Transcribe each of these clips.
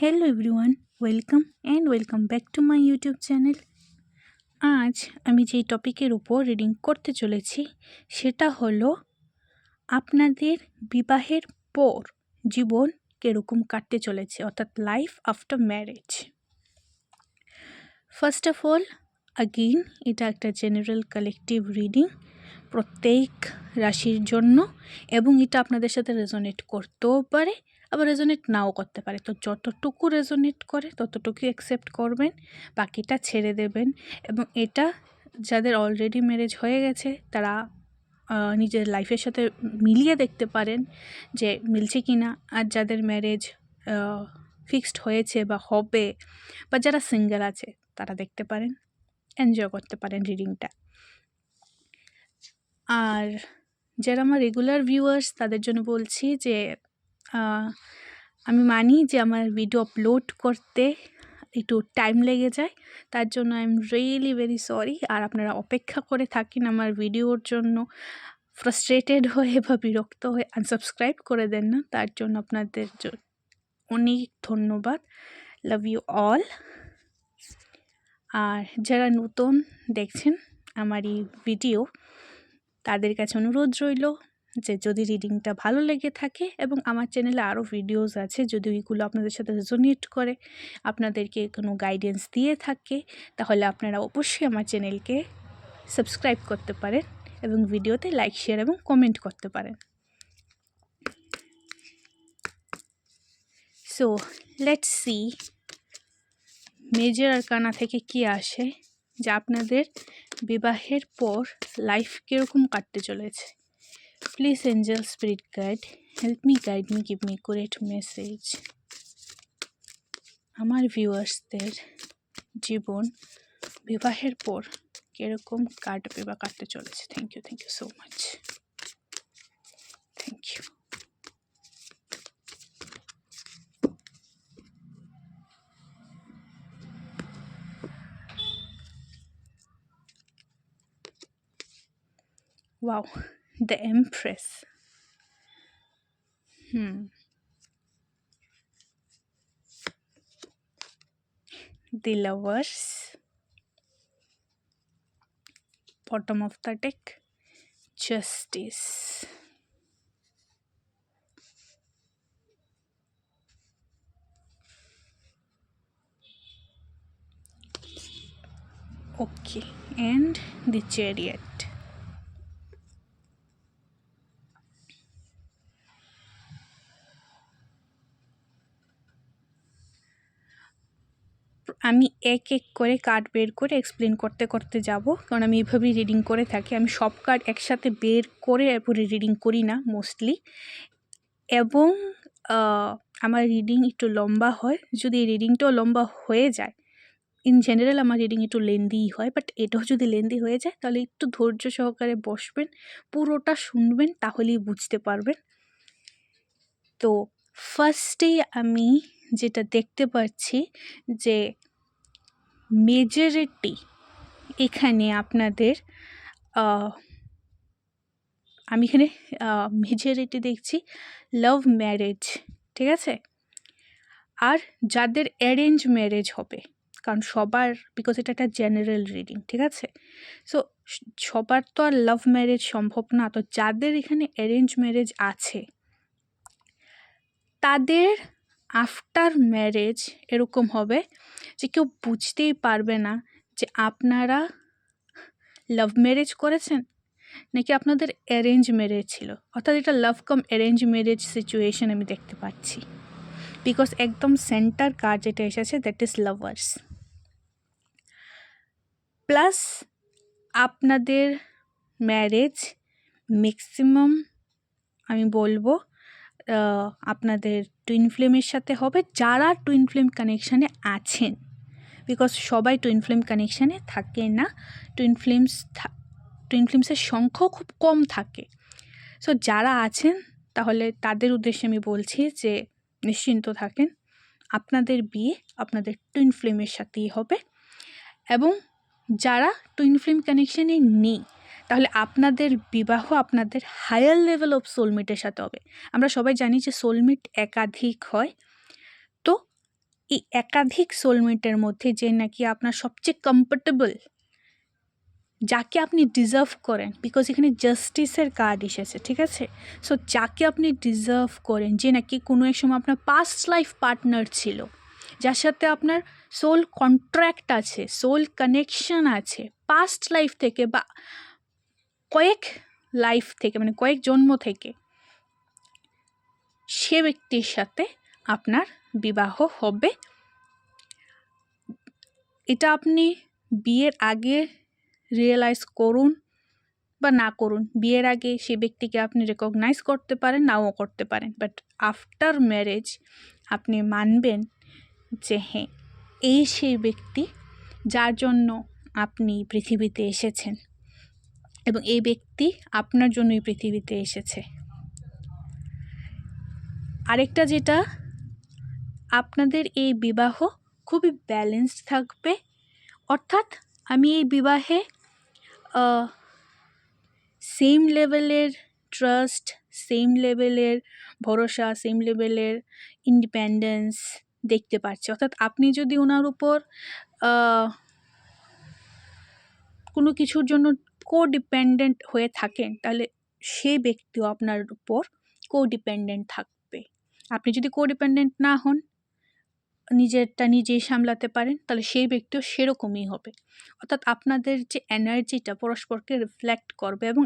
Hello everyone, welcome back to my YouTube channel. আজ আমি যেই টপিকের উপর রিডিং করতে চলেছি সেটা হলো আপনাদের বিবাহের পর জীবন কীরকম কাটতে চলেছে, অর্থাৎ life after marriage. First of all again এটা একটা জেনারেল কালেকটিভ রিডিং প্রত্যেক রাশির জন্য, এবং এটা আপনাদের সাথে রেজোনেট করতেও পারে, আবার রেজোনেট নাও করতে পারে। তো যতটুকু রেজোনেট করে ততটুকু অ্যাকসেপ্ট করবেন, বাকিটা ছেড়ে দেবেন। এবং এটা যাদের অলরেডি ম্যারেজ হয়ে গেছে তারা নিজের লাইফের সাথে মিলিয়ে দেখতে পারেন যে মিলছে কি না। আর যাদের ম্যারেজ ফিক্সড হয়েছে বা হবে, বা যারা সিঙ্গেল আছে তারা দেখতে পারেন, এনজয় করতে পারেন রিডিংটা। আর যারা আমার রেগুলার ভিউয়ার্স তাদের জন্য বলছি যে আমি মানি যে আমার ভিডিও আপলোড করতে একটু টাইম লেগে যায়, তার জন্য I am really very sorry. আর আপনারা অপেক্ষা করে থাকেন আমার ভিডিওর জন্য, ফ্রাস্ট্রেটেড হয়ে বা বিরক্ত হয়ে আনসাবস্ক্রাইব করে দেন না, তার জন্য আপনাদের অনেক ধন্যবাদ। Love you all. আর যারা নতুন দেখছেন আমার এই ভিডিও তাদের কাছে অনুরোধ রইল যে যদি রিডিংটা ভালো লেগে থাকে, এবং আমার চ্যানেলে আরও ভিডিওস আছে, যদি ওইগুলো আপনাদের সাথে রেজোনেট করে, আপনাদেরকে কোনো গাইডেন্স দিয়ে থাকে, তাহলে আপনারা অবশ্যই আমার চ্যানেলকে সাবস্ক্রাইব করতে পারেন এবং ভিডিওতে লাইক, শেয়ার এবং কমেন্ট করতে পারেন। So let's see major arcana থেকে কি আসে, যা আপনাদের বিবাহের পর লাইফ কীরকম কাটতে চলেছে। Please angel spirit guide help me, guide me, give me accurate message. আমার ভিউয়ার্সদের জীবন বিবাহের পর কীরকম কাটবে বা কাটতে চলেছে। Thank you so much, thank you. Wow, the Empress. The Lovers. Bottom of the deck, Justice. Okay, and the Chariot. আমি এক এক করে কার্ড বের করে এক্সপ্লেন করতে করতে যাব, কারণ আমি এইভাবেই রিডিং করে থাকি। আমি সব কার্ড একসাথে বের করে এরপরে রিডিং করি না মোস্টলি, এবং আমার রিডিং একটু লম্বা হয়। যদি এই রিডিংটাও লম্বা হয়ে যায়, ইন জেনারেল আমার রিডিং একটু লেন্দিই হয়, বাট এটাও যদি লেন্দি হয়ে যায় তাহলে একটু ধৈর্য সহকারে বসবেন, পুরোটা শুনবেন, তাহলেই বুঝতে পারবেন। তো ফার্স্টেই আমি যেটা দেখতে পাচ্ছি যে মেজরিটি এখানে আপনাদের, আমি এখানে মেজরিটি দেখছি লাভ ম্যারেজ, ঠিক আছে। আর যাদের অ্যারেঞ্জ ম্যারেজ হবে, কারণ সবার, বিকজ এটা একটা জেনারেল রিডিং, ঠিক আছে। সো সবার তো আর লাভ ম্যারেজ সম্ভব না, তো যাদের এখানে অ্যারেঞ্জ ম্যারেজ আছে তাদের আফটার ম্যারেজ এরকম হবে যে কেউ বুঝতেই পারবে না যে আপনারা লাভ ম্যারেজ করেছেন নাকি আপনাদের অ্যারেঞ্জ ম্যারেজ ছিল। অর্থাৎ এটা লাভ কাম অ্যারেঞ্জ ম্যারেজ সিচুয়েশন আমি দেখতে পাচ্ছি, বিকজ একদম সেন্টার কার্ড যেটা এসেছে দ্যাট ইজ লাভার্স। প্লাস আপনাদের ম্যারেজ ম্যাক্সিমাম আমি বলবো আপনাদের টুইন ফ্লেমের সাথে হবে, যারা টুইন ফ্লেম কানেকশানে আছেন, বিকজ সবাই টুইন ফ্লেম কানেকশানে থাকে না। টুইন ফ্লেমসের সংখ্যাও খুব কম থাকে। সো যারা আছেন তাহলে তাদের উদ্দেশ্যে আমি বলছি যে নিশ্চিন্ত থাকেন, আপনাদের বিয়ে আপনাদের টুইন ফ্লেমের সাথেই হবে। এবং যারা টুইন ফ্লেম কানেকশানে নেই, তাহলে আপনাদের বিবাহ আপনাদের হায়ার লেভেল অফ সোলমেটের সাথে হবে। আমরা সবাই জানি যে সোলমেট একাধিক হয়, তো এই একাধিক সোলমেটের মধ্যে যে নাকি আপনার সবচেয়ে কমফোর্টেবল, যাকে আপনি ডিজার্ভ করেন, বিকজ এখানে জাস্টিসের কার্ড এসেছে, ঠিক আছে? সো যাকে আপনি ডিজার্ভ করেন, যে নাকি কোনো এক সময় আপনার পাস্ট লাইফ পার্টনার ছিল, যার সাথে আপনার সোল কন্ট্রাক্ট আছে, সোল কানেকশন আছে পাস্ট লাইফ থেকে বা কয়েক লাইফ থেকে, মানে কয়েক জন্ম থেকে, সে ব্যক্তির সাথে আপনার বিবাহ হবে। এটা আপনি বিয়ের আগে রিয়েলাইজ করুন বা না করুন, বিয়ের আগে সে ব্যক্তিকে আপনি রেকগনাইজ করতে পারেন, নাও করতে পারেন, বাট আফটার ম্যারেজ আপনি মানবেন যে হ্যাঁ, এই সেই ব্যক্তি যার জন্য আপনি পৃথিবীতে এসেছেন এবং এই ব্যক্তি আপনার জন্যই পৃথিবীতে এসেছে। আরেকটা যেটা, আপনাদের এই বিবাহ খুবই ব্যালেন্সড থাকবে, অর্থাৎ আমি এই বিবাহে সেম লেভেলের ট্রাস্ট, সেম লেভেলের ভরসা, সেম লেভেলের ইন্ডিপেন্ডেন্স দেখতে পাচ্ছি। অর্থাৎ আপনি যদি ওনার উপর কোনো কিছুর জন্য কোডিপেন্ডেন্ট হয়ে থাকেন, তাহলে সেই ব্যক্তিও আপনার উপর কোডিপেন্ডেন্ট থাকবে। আপনি যদি কোডিপেন্ডেন্ট না হন, নিজেরটা নিজেই সামলাতে পারেন, তাহলে সেই ব্যক্তিও সেরকমই হবে। অর্থাৎ আপনাদের যে এনার্জিটা পরস্পরকে রিফ্লেক্ট করবে এবং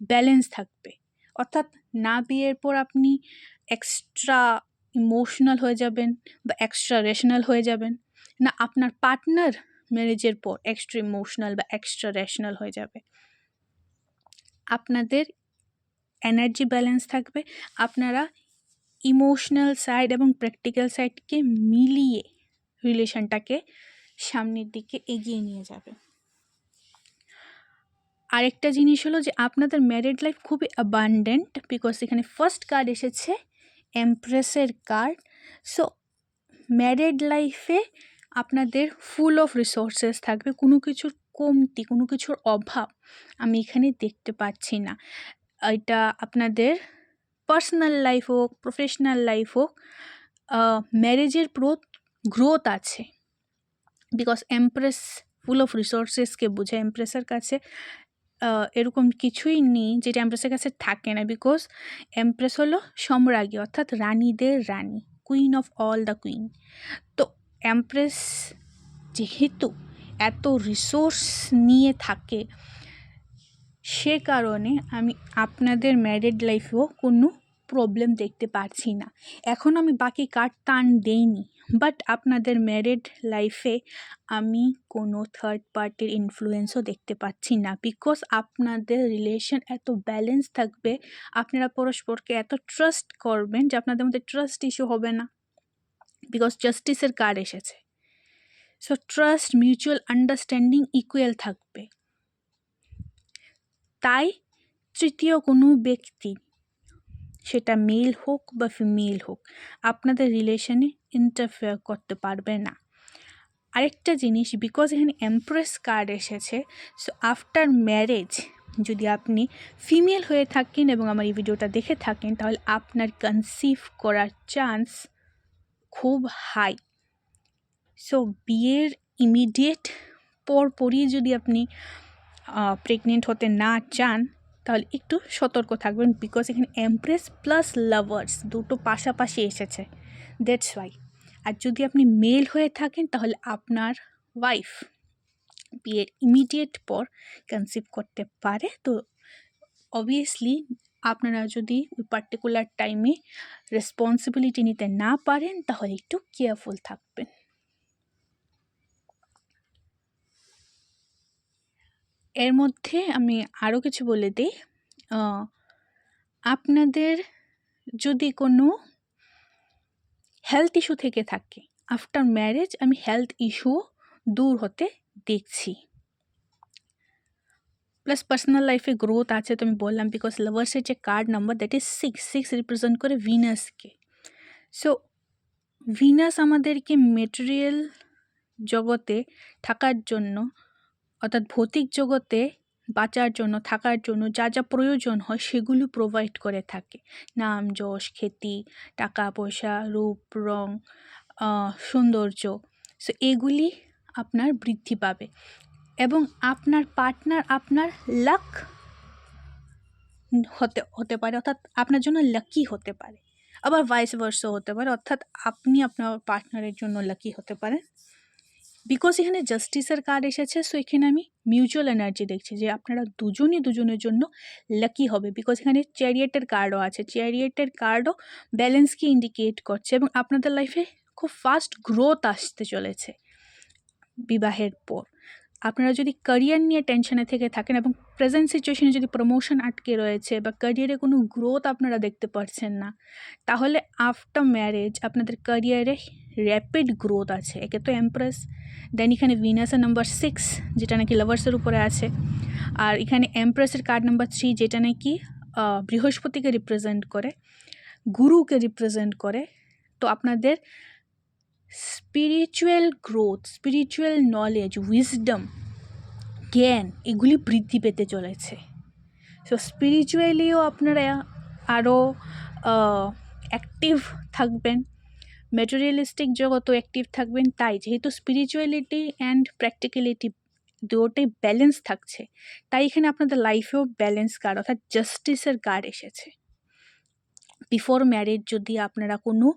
ব্যালেন্স থাকবে। অর্থাৎ না বিয়ের পর আপনি এক্সট্রা ইমোশনাল হয়ে যাবেন বা এক্সট্রা রেশনাল হয়ে যাবেন, না আপনার পার্টনার ম্যারেজের পর এক্সট্রা ইমোশনাল বা এক্সট্রা রেশনাল হয়ে যাবে। আপনাদের এনার্জি ব্যালেন্স থাকবে, আপনারা ইমোশনাল সাইড এবং প্র্যাকটিক্যাল সাইডকে মিলিয়ে রিলেশনটাকে সামনের দিকে এগিয়ে নিয়ে যাবে। আরেকটা জিনিস হলো যে আপনাদের ম্যারিড লাইফ খুবই অ্যাবান্ডেন্ট, বিকজ এখানে ফার্স্ট কার্ড এসেছে এমপ্রেসের কার্ড। সো ম্যারিড লাইফে আপনাদের ফুল অফ রিসোর্সেস থাকবে, কোনো কিছুর কমতি, কোনো কিছুর অভাব আমি এখানে দেখতে পাচ্ছি না। এটা আপনাদের পার্সোনাল লাইফ হোক, প্রফেশনাল লাইফ হোক, ম্যারেজের গ্রোথ আছে, বিকজ এমপ্রেস ফুল অফ রিসোর্সেসকে বোঝায়। এমপ্রেসের কাছে এরকম কিছুই নেই যেটা এমপ্রেসের কাছে থাকে না, বিকজ এমপ্রেস হলো সম্রাজ্ঞী, অর্থাৎ রানীদের রানী, queen of all the queen. তো এমপ্রেস যেহেতু এত রিসোর্স নিয়ে থাকে, সে কারণে আমি আপনাদের ম্যারিড লাইফেও কোনো প্রবলেম দেখতে পারছি না। এখন আমি বাকি কার্ড টান দেইনি, বাট আপনাদের ম্যারিড লাইফে আমি কোনো থার্ড পার্টির ইনফ্লুয়েন্সও দেখতে পাচ্ছি না, বিকজ আপনাদের রিলেশন এত ব্যালেন্স থাকবে, আপনারা পরস্পরকে এত ট্রাস্ট করবেন যে আপনাদের মধ্যে ট্রাস্ট ইস্যু হবে না, বিকজ জাস্টিসের কার্ড এসেছে। So trust, mutual understanding equal থাকবে। তাই তৃতীয় কোনো ব্যক্তি, সেটা মেল হোক বা ফিমেল হোক, আপনাদের রিলেশনে ইন্টারফেয়ার করতে পারবে না। আরেকটা জিনিস, বিকজ এখানে এমপ্রেস কার্ড এসেছে, সো আফটার ম্যারেজ যদি আপনি ফিমেল হয়ে থাকেন এবং আমার এই ভিডিওটা দেখে থাকেন, তাহলে আপনার কনসিভ করার চান্স খুব হাই। সো বিয়ের ইমিডিয়েট পরপরই যদি আপনি প্রেগনেন্ট হতে না চান, তাহলে একটু সতর্ক থাকবেন, বিকজ এখানে এমপ্রেস প্লাস লাভার্স দুটো পাশাপাশি এসেছে, দ্যাটস ওয়াই। আর যদি আপনি মেল হয়ে থাকেন, তাহলে আপনার ওয়াইফ বিয়ের ইমিডিয়েট পর কনসিভ করতে পারে। তো অবভিয়াসলি আপনারা যদি ওই পার্টিকুলার টাইমে রেসপন্সিবিলিটি নিতে না পারেন, তাহলে একটু কেয়ারফুল থাকবেন। এর মধ্যে আমি আরও কিছু বলে দিই, আপনাদের যদি কোনো হেলথ ইস্যু থেকে থাকে, আফটার ম্যারেজ আমি হেলথ ইস্যু দূর হতে দেখছি। প্লাস পার্সোনাল লাইফে গ্রোথ আছে, তো আমি বললাম, বিকজ লাভার্সের যে card number that is 6 represent করে ভিনাসকে। সো ভিনাস আমাদেরকে মেটেরিয়াল জগতে থাকার জন্য, অর্থাৎ ভৌতিক জগতে বাঁচার জন্য, থাকার জন্য যা যা প্রয়োজন হয় সেগুলো প্রোভাইড করে থাকে। নাম, যশ, খ্যাতি, টাকা পয়সা, রূপ, রং, সৌন্দর্য, সো এগুলি আপনার বৃদ্ধি পাবে এবং আপনার পার্টনার আপনার লাক হতে পারে, অর্থাৎ আপনার জন্য লাকি হতে পারে, আবার ভাইস ভার্সা হতে পারে, অর্থাৎ আপনি আপনার পার্টনারের জন্য লাকি হতে পারেন। বিকজ এখানে জাস্টিসের কার্ড এসেছে, সো এখানে আমি মিউচুয়াল এনার্জি দেখছি যে আপনারা দুজনই দুজনের জন্য লাকি হবে। বিকজ এখানে চ্যারিয়েটের কার্ডও আছে, চ্যারিয়েটের কার্ডও ব্যালেন্সকে ইন্ডিকেট করছে এবং আপনাদের লাইফে খুব ফাস্ট গ্রোথ আসতে চলেছে বিবাহের পর। আপনারা যদি ক্যারিয়ার নিয়ে টেনশনে থেকে থাকেন এবং প্রেজেন্ট সিচুয়েশনে যদি প্রমোশন আটকে রয়েছে বা ক্যারিয়ারে কোনো গ্রোথ আপনারা দেখতে পাচ্ছেন না, তাহলে আফটার ম্যারেজ আপনাদের ক্যারিয়ারে র্যাপিড গ্রোথ আছে। একে তো এমপ্রেস, দেন এখানে ভিনাসের নাম্বার 6 যেটা নাকি লাভার্সের উপরে আছে, আর এখানে এমপ্রেসের কার্ড নাম্বার 3 যেটা নাকি বৃহস্পতিকে রিপ্রেজেন্ট করে, গুরুকে রিপ্রেজেন্ট করে। তো আপনাদের spiritual growth, spiritual knowledge, wisdom, জ্ঞান এগুলি বৃদ্ধি পেতে চলেছে। সো স্পিরিচুয়ালিও আপনারা আরও অ্যাক্টিভ থাকবেন, ম্যাটেরিয়ালিস্টিক জগতও অ্যাক্টিভ থাকবেন। তাই যেহেতু স্পিরিচুয়ালিটি অ্যান্ড প্র্যাকটিক্যালিটি দুটোই ব্যালেন্স থাকছে, তাই এখানে আপনাদের লাইফেও ব্যালেন্স কার্ড অর্থাৎ জাস্টিসের কার্ড এসেছে। বিফোর ম্যারেজ যদি আপনারা কোনো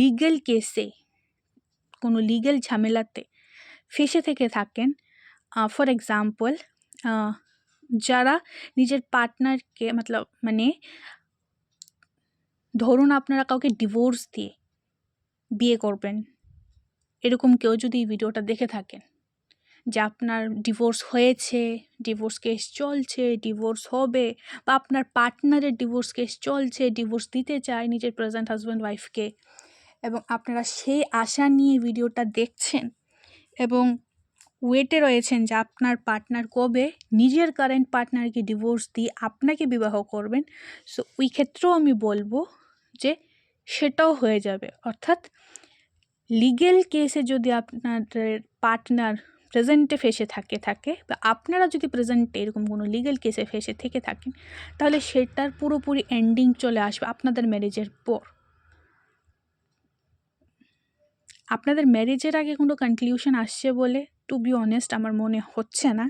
লিগ্যাল কেসে, কোনো লিগ্যাল ঝামেলাতে ফেসে থেকে থাকেন, ফর এক্সাম্পল যারা নিজের পার্টনারকে মানে ধরুন আপনারা কাউকে ডিভোর্স দিয়ে বিয়ে করবেন, এরকম কেউ যদি এই ভিডিওটা দেখে থাকেন যে আপনার ডিভোর্স হয়েছে, ডিভোর্স কেস চলছে, ডিভোর্স হবে, বা আপনার পার্টনারের ডিভোর্স কেস চলছে, ডিভোর্স দিতে চায় নিজের প্রেজেন্ট হাজব্যান্ড ওয়াইফকে, এবং আপনারা সেই আশা নিয়ে ভিডিওটা দেখছেন এবং ওয়েটে রয়েছেন যে আপনার পার্টনার কবে নিজের কারেন্ট পার্টনারকে ডিভোর্স দিয়ে আপনাকে বিবাহ করবেন, সো ওই ক্ষেত্রেও আমি বলবো যে সেটাও হয়ে যাবে। অর্থাৎ লিগ্যাল কেসে যদি আপনাদের পার্টনার প্রেজেন্টে ফেসে থাকে বা আপনারা যদি প্রেজেন্টে এরকম কোনো লিগ্যাল কেসে ফেসে থেকে থাকেন, তাহলে সেটার পুরোপুরি এন্ডিং চলে আসবে আপনাদের ম্যারেজের পর। আপনাদের ম্যারেজের আগে কোনো কনক্লিউশন আসছে বলে টু বি অনেস্ট আমার মনে হচ্ছে না,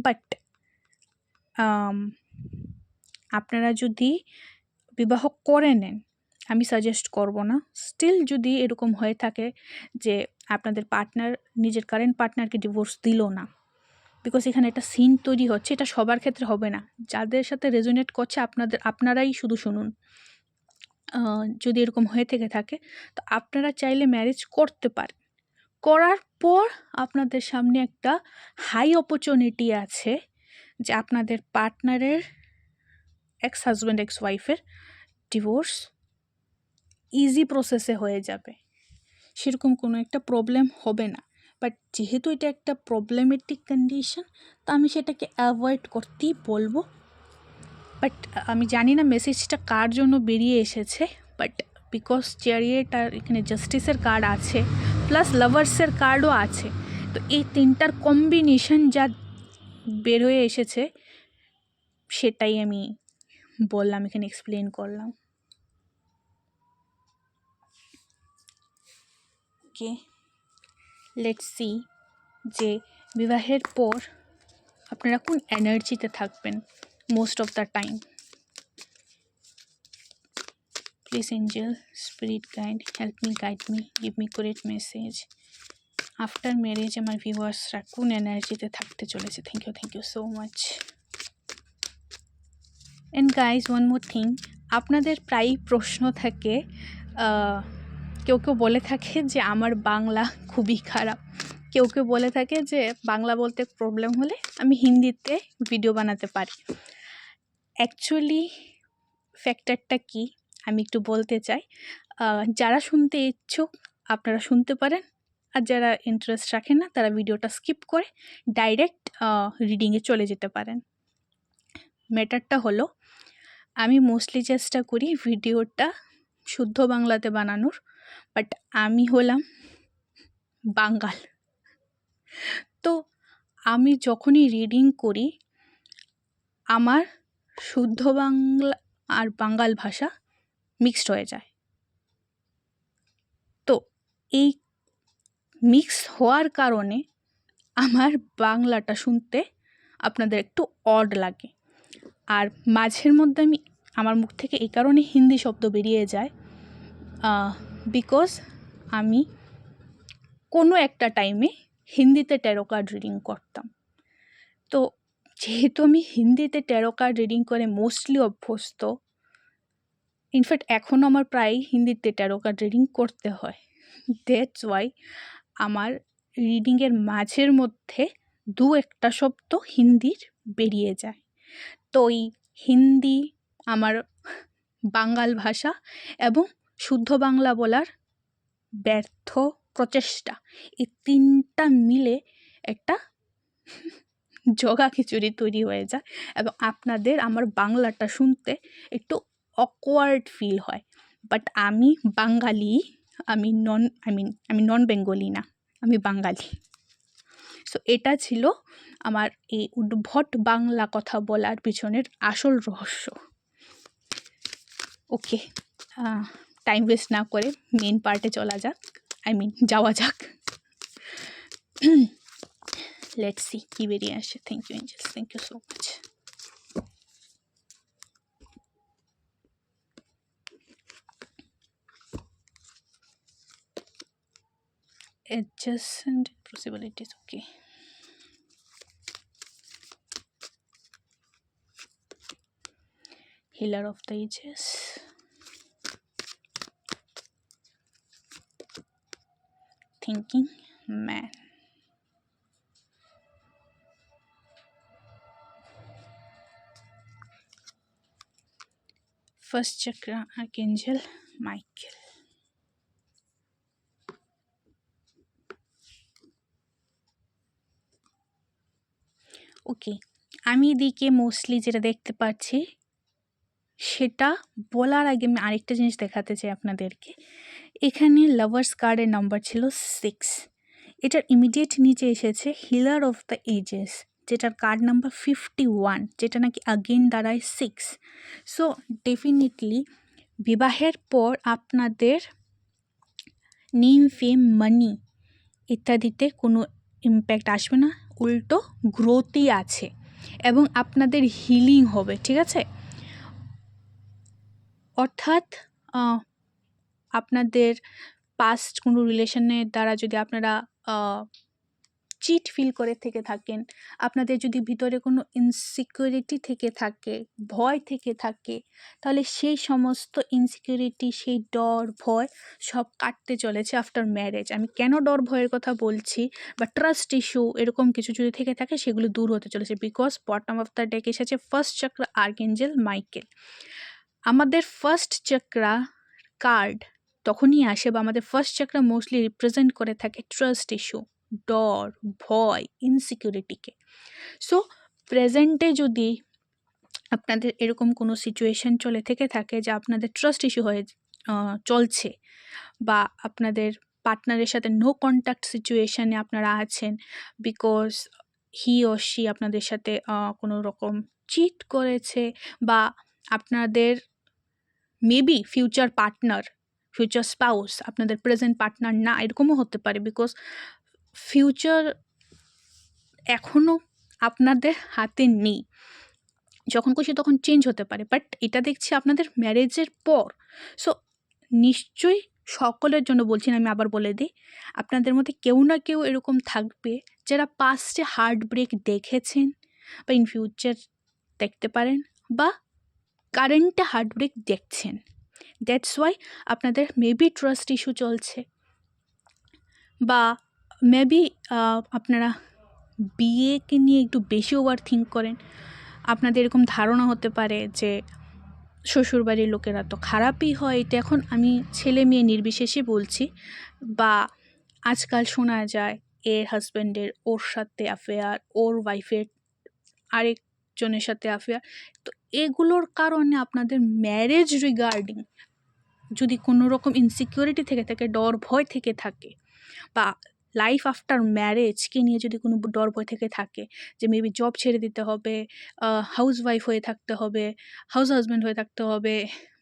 বাট আপনারা যদি বিবাহ করে নেন, আমি সাজেস্ট করব না। স্টিল যদি এরকম হয়ে থাকে যে আপনাদের পার্টনার নিজের কারেন্ট পার্টনারকে ডিভোর্স দিল না, বিকজ এখানে একটা সিন তৈরি হচ্ছে, এটা সবার ক্ষেত্রে হবে না, যাদের সাথে রেজোনেট করছে আপনারাই শুধু শুনুন। যদি এরকম হয়ে থেকে থাকে তো আপনারা চাইলে ম্যারেজ করতে পারেন। করার পর আপনাদের সামনে একটা হাই অপরচুনিটি আছে যে আপনাদের পার্টনারের এক্স হাজব্যান্ড এক্স ওয়াইফের ডিভোর্স ইজি প্রসেসে হয়ে যাবে, সেরকম কোনো একটা প্রবলেম হবে না। বাট যেহেতু এটা একটা প্রবলেমেটিক কন্ডিশন, তো আমি সেটাকে অ্যাভয়েড করতেই বলবো। বাট আমি জানি না মেসেজটা কার জন্য বেরিয়ে এসেছে, বাট বিকজ চ্যারিয়েট আর এখানে জাস্টিসের কার্ড আছে, প্লাস লাভার্সের কার্ডও আছে, তো এই তিনটার কম্বিনেশন যা বের হয়ে এসেছে সেটাই আমি বললাম, এখানে এক্সপ্লেন করলাম। ওকে, লেটস সি যে বিবাহের পর আপনারা কোন এনার্জিতে থাকবেন most of the time. Please angel, spirit guide, help me, guide me, give me correct message. After marriage আমার ভিউয়ার্সরা কোন এনার্জিতে থাকতে চলেছে। Thank you so much. And guys one more thing, আপনাদের প্রায়ই প্রশ্ন থাকে, কেউ বলে থাকে যে আমার বাংলা খুবই খারাপ, কেউ বলে থাকে যে বাংলা বলতে প্রবলেম হলে আমি হিন্দিতে ভিডিও বানাতে পারি। অ্যাকচুয়ালি ফ্যাক্টরটা কি আমি একটু বলতে চাই। যারা শুনতে ইচ্ছুক আপনারা শুনতে পারেন, আর যারা ইন্টারেস্ট রাখেন না তারা ভিডিওটা স্কিপ করে ডাইরেক্ট রিডিংয়ে চলে যেতে পারেন। ম্যাটারটা হলো, আমি মোস্টলি চেষ্টা করি ভিডিওটা শুদ্ধ বাংলাতে বানানোর, বাট আমি হলাম বাঙাল, তো আমি যখনই রিডিং করি আমার শুদ্ধ বাংলা আর বাঙাল ভাষা মিক্সড হয়ে যায়। তো এই মিক্স হওয়ার কারণে আমার বাংলাটা শুনতে আপনাদের একটু অড লাগে। আর মাঝের মধ্যে আমার মুখ থেকে এই কারণে হিন্দি শব্দ বেরিয়ে যায়, বিকজ আমি কোনো একটা টাইমে হিন্দিতে ট্যারো কার্ড রিডিং করতাম। তো যেহেতু আমি হিন্দিতে ট্যারো কার্ড রিডিং করে মোস্টলি অভ্যস্ত, ইনফ্যাক্ট এখনও আমার প্রায় হিন্দিতে ট্যারো কার্ড রিডিং করতে হয়, দ্যাটস ওয়াই আমার রিডিংয়ের মাঝের মধ্যে দু একটা শব্দ হিন্দির বেরিয়ে যায়। তো এই হিন্দি, আমার বাঙ্গাল ভাষা এবং শুদ্ধ বাংলা বলার ব্যর্থ প্রচেষ্টা, এই তিনটা মিলে একটা জগা খিচুড়ি তৈরি হয়ে যায় এবং আপনাদের আমার বাংলাটা শুনতে একটু অকওয়ার্ড ফিল হয়। বাট আমি বাঙালি, আমি নন বেঙ্গলি না, আমি বাঙালি। সো এটা ছিল আমার এই উদ্ভট বাংলা কথা বলার পিছনের আসল রহস্য। ওকে, টাইম ওয়েস্ট না করে মেন পার্টে যাওয়া যাক। লেটস সি কি বেরিয়ে আসে। Thank you angels, thank you so much. Adjacent possibilities, okay. Healer of the ages, thinking man, first chakra archangel Michael. ওকে, আমি এদিকে মোস্টলি যেটা দেখতে পাচ্ছি সেটা বলার আগে আমি আরেকটা জিনিস দেখাতে চাই আপনাদেরকে। এখানে লাভার্স কার্ডের নাম্বার ছিল 6, এটার ইমিডিয়েট নিচে এসেছে হিলার অফ দ্য এজেস, যেটার কার্ড নাম্বার 51, যেটা নাকি আগেন দাঁড়ায় 6। সো ডেফিনেটলি বিবাহের পর আপনাদের নেম, ফেম, মানি ইত্যাদিতে কোনো ইম্প্যাক্ট আসবে না, উল্টো গ্রোথই আছে এবং আপনাদের হিলিং হবে, ঠিক আছে? অর্থাৎ আপনাদের পাস্ট কোনো রিলেশনের দ্বারা যদি আপনারা চিট ফিল করে থেকে থাকেন, আপনাদের যদি ভিতরে কোনো ইনসিকিউরিটি থেকে থাকে, ভয় থেকে থাকে, তাহলে সেই সমস্ত ইনসিকিউরিটি, সেই ডর, ভয় সব কাটতে চলেছে আফটার ম্যারেজ। আমি কেন ডর ভয়ের কথা বলছি বা ট্রাস্ট ইস্যু এরকম কিছু যদি থেকে থাকে সেগুলো দূর হতে চলেছে, because bottom of the deck এসেছে ফার্স্ট চক্রা আর্কএঞ্জেল মাইকেল। আমাদের ফার্স্ট চক্রা কার্ড তখনই আসে বা আমাদের ফার্স্ট চক্রা মোস্টলি রিপ্রেজেন্ট করে থাকে ট্রাস্ট ইস্যু, ডর, ভয়, ইনসিকিউরিটিকে। সো প্রেজেন্টে যদি আপনাদের এরকম কোনো সিচুয়েশন চলে থেকে থাকে যে আপনাদের ট্রাস্ট ইস্যু হয়ে চলছে বা আপনাদের পার্টনারের সাথে নো কন্ট্যাক্ট সিচুয়েশানে আপনারা আছেন, বিকজ হি ও শি আপনাদের সাথে কোনো রকম চিট করেছে, বা আপনাদের maybe future partner, future spouse আপনাদের প্রেজেন্ট পার্টনার না, এরকমও হতে পারে, বিকজ ফিউচার এখনও আপনাদের হাতে নেই, যখন খুশি তখন চেঞ্জ হতে পারে, বাট এটা দেখছি আপনাদের ম্যারেজের পর। সো নিশ্চয়ই সকলের জন্য বলছি না, আমি আবার বলে দিই, আপনাদের মধ্যে কেউ না কেউ এরকম থাকবে যারা পাস্টে হার্ট ব্রেক দেখেছেন বা ইন ফিউচার দেখতে পারেন বা কারেন্টে হার্ট ব্রেক দেখছেন। দ্যাটস ওয়াই আপনাদের মেবি ট্রাস্ট ইস্যু চলছে, বা মেবি আপনারা বিয়েকে নিয়ে একটু বেশি ওভার থিঙ্ক করেন। আপনাদের এরকম ধারণা হতে পারে যে শ্বশুরবাড়ির লোকেরা তো খারাপই হয়, এটা এখন আমি ছেলে মেয়ে নির্বিশেষে বলছি, বা আজকাল শোনা যায় এর হাজব্যান্ডের ওর সাথে অ্যাফেয়ার, ওর ওয়াইফের আরেকজনের সাথে অ্যাফেয়ার। তো এগুলোর কারণে আপনাদের ম্যারেজ রিগার্ডিং যদি কোনো রকম ইনসিকিউরিটি থেকে থাকে, ডর ভয় থেকে থাকে, বা লাইফ আফটার ম্যারেজকে নিয়ে যদি কোনো ডর ভয় থেকে থাকে যে মেবি জব ছেড়ে দিতে হবে, হাউস ওয়াইফ হয়ে থাকতে হবে, হাউস হাজব্যান্ড হয়ে থাকতে হবে,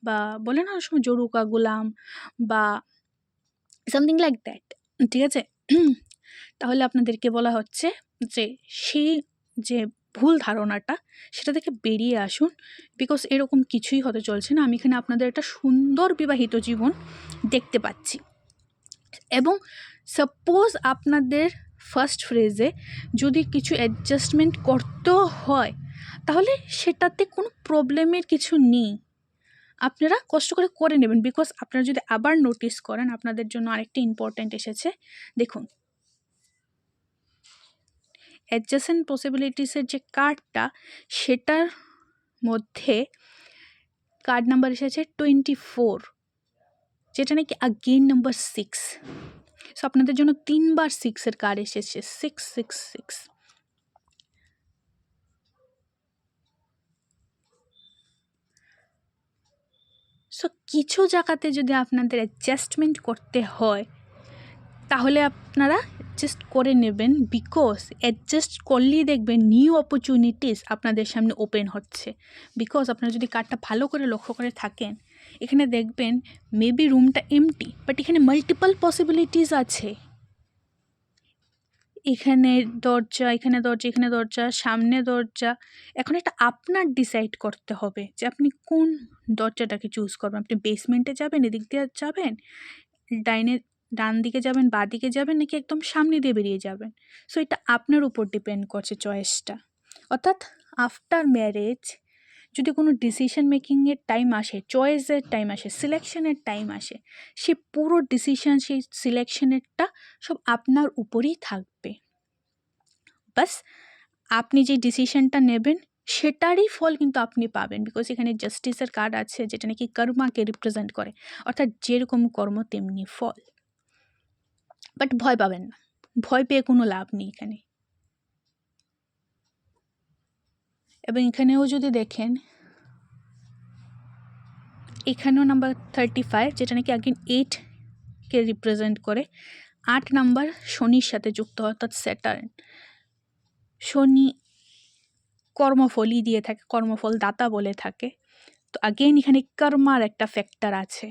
বা বলে না সময় জরুকা গোলাম বা সামথিং লাইক দ্যাট, ঠিক আছে? তাহলে আপনাদেরকে বলা হচ্ছে যে সেই যে ভুল ধারণাটা সেটা থেকে বেরিয়ে আসুন, বিকজ এরকম কিছুই হতে চলছে না। আমি এখানে আপনাদের একটা সুন্দর বিবাহিত জীবন দেখতে পাচ্ছি। এবং সাপোজ আপনাদের ফার্স্ট ফ্রেজে যদি কিছু অ্যাডজাস্টমেন্ট করতেও হয়, তাহলে সেটাতে কোনো প্রবলেমের কিছু নেই, আপনারা কষ্ট করে করে নেবেন। বিকজ আপনারা যদি আবার নোটিস করেন, আপনাদের জন্য আরেকটি ইম্পর্ট্যান্ট এসেছে, দেখুন অ্যাডজাসেন্ট পসিবিলিটিসের যে কার্ডটা, সেটার মধ্যে কার্ড নাম্বার এসেছে 24, যেটা নাকি আগেইন নাম্বার 6। সো আপনাদের জন্য 3বার 6-এর কার্ড এসেছে, 666। সো কিছু জায়গাতে যদি আপনাদের অ্যাডজাস্টমেন্ট করতে হয়, তাহলে আপনারা অ্যাডজাস্ট করে নেবেন, বিকজ অ্যাডজাস্ট করলেই দেখবেন নিউ অপরচুনিটিস আপনাদের সামনে ওপেন হচ্ছে। বিকজ আপনারা যদি কার্ডটা ভালো করে লক্ষ্য করে থাকেন, এখানে দেখবেন মেবি রুমটা এমটি, বাট এখানে মাল্টিপল পসিবিলিটিস আছে। এখানে দরজা, এখানে দরজা, এখানে দরজা, সামনে দরজা। এখন এটা আপনার ডিসাইড করতে হবে যে আপনি কোন দরজাটাকে চুজ করবেন। আপনি বেসমেন্টে যাবেন, এদিক দিয়ে যাবেন, ডান দিকে যাবেন, বাঁ দিকে যাবেন, নাকি একদম সামনে দিয়ে বেরিয়ে যাবেন। সো এটা আপনার উপর ডিপেন্ড করছে চয়েসটা। অর্থাৎ আফটার ম্যারেজ যদি কোনো ডিসিশন মেকিংয়ের টাইম আসে, চয়েসের টাইম আসে, সিলেকশনের টাইম আসে, সে পুরো ডিসিশন, সেই সিলেকশনেরটা সব আপনার উপরেই থাকবে। বাস আপনি যে ডিসিশনটা নেবেন সেটারই ফল কিন্তু আপনি পাবেন, বিকজ এখানে জাস্টিসের কার্ড আছে, যেটা নাকি কর্মাকে রিপ্রেজেন্ট করে, অর্থাৎ যেরকম কর্ম তেমনি ফল। বাট ভয় পাবেন না, ভয় পেয়ে কোনো লাভ নেই এখানে। এবং এখানেও যদি দেখেন, এখানেও নাম্বার 35, যেটা নাকি আগেন 8কে রিপ্রেজেন্ট করে। 8 নাম্বার শনির সাথে যুক্ত, অর্থাৎ স্যাটার্ন। শনি কর্মফলই দিয়ে থাকে, কর্মফল দাতা বলে থাকে। তো আগেন এখানে কর্মার একটা ফ্যাক্টর আছে।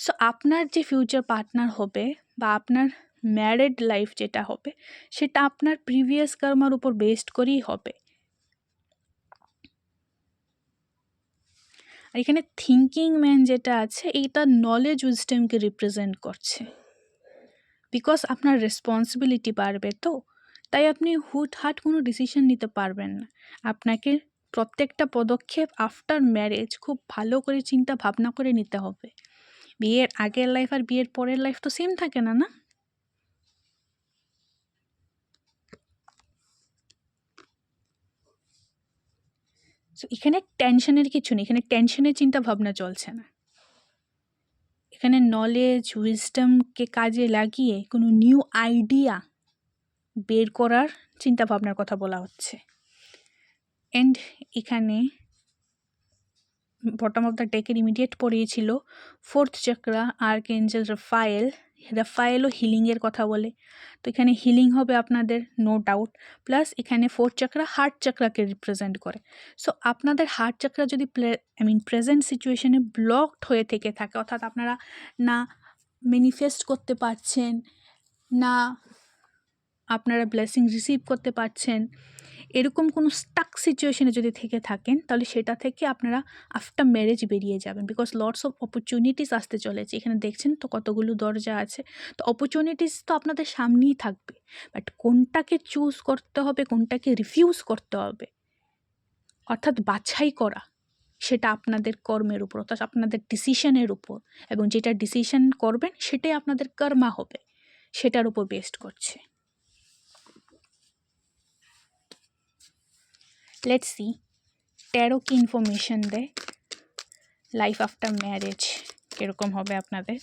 সো আপনার যে ফিউচার পার্টনার হবে বা আপনার ম্যারিড লাইফ যেটা হবে, সেটা আপনার প্রিভিয়াস কর্মার উপর বেসড করেই হবে। আর এখানে থিঙ্কিং ম্যান যেটা আছে, এইটা নলেজ উইজডমকে রিপ্রেজেন্ট করছে, বিকজ আপনার রেসপন্সিবিলিটি বাড়বে। তো তাই আপনি হুটহাট কোনো ডিসিশন নিতে পারবেন না। আপনাকে প্রত্যেকটা পদক্ষেপ আফটার ম্যারেজ খুব ভালো করে চিন্তা ভাবনা করে নিতে হবে। বিয়ের আগের লাইফ আর বিয়ের পরের লাইফ তো সেম থাকে না, না? সো এখানে টেনশনের কিছু নেই, এখানে টেনশনের চিন্তা ভাবনা চলছে না। এখানে নলেজ উইজডমকে কাজে লাগিয়ে কোনো নিউ আইডিয়া বের করার চিন্তা ভাবনার কথা বলা হচ্ছে। অ্যান্ড এখানে বটম অফ দ্য ডেকের ইমিডিয়েট পড়িয়েছিল 4th চক্রা আর্কএঞ্জেল রাফায়েল। রাফায়েলও হিলিংয়ের কথা বলে, তো এখানে হিলিং হবে আপনাদের, নো ডাউট। প্লাস এখানে 4th চক্রা হার্ট চক্রাকে রিপ্রেজেন্ট করে। সো আপনাদের হার্ট চক্রা যদি প্রেজেন্ট সিচুয়েশনে ব্লকড হয়ে থেকে থাকে, অর্থাৎ আপনারা না ম্যানিফেস্ট করতে পারছেন, না আপনারা ব্লেসিং রিসিভ করতে পারছেন, এরকম কোনো স্টাক সিচুয়েশনে যদি থেকে থাকেন, তাহলে সেটা থেকে আপনারা আফটার ম্যারেজ বেরিয়ে যাবেন, বিকজ লটস অফ অপরচুনিটিস আসতে চলেছে। এখানে দেখছেন তো কতগুলো দরজা আছে, তো অপরচুনিটিস তো আপনাদের সামনেই থাকবে, বাট কোনটাকে চুজ করতে হবে, কোনটাকে রিফিউজ করতে হবে, অর্থাৎ বাছাই করা, সেটা আপনাদের কর্মের উপর, অর্থাৎ আপনাদের ডিসিশনের উপর, এবং যেটা ডিসিশন করবেন সেটাই আপনাদের কর্মা হবে, সেটার উপর বেস্ট করছে। লেটস সি ট্যারো কি ইনফরমেশন দেয় লাইফ আফটার ম্যারেজ কীরকম হবে আপনাদের।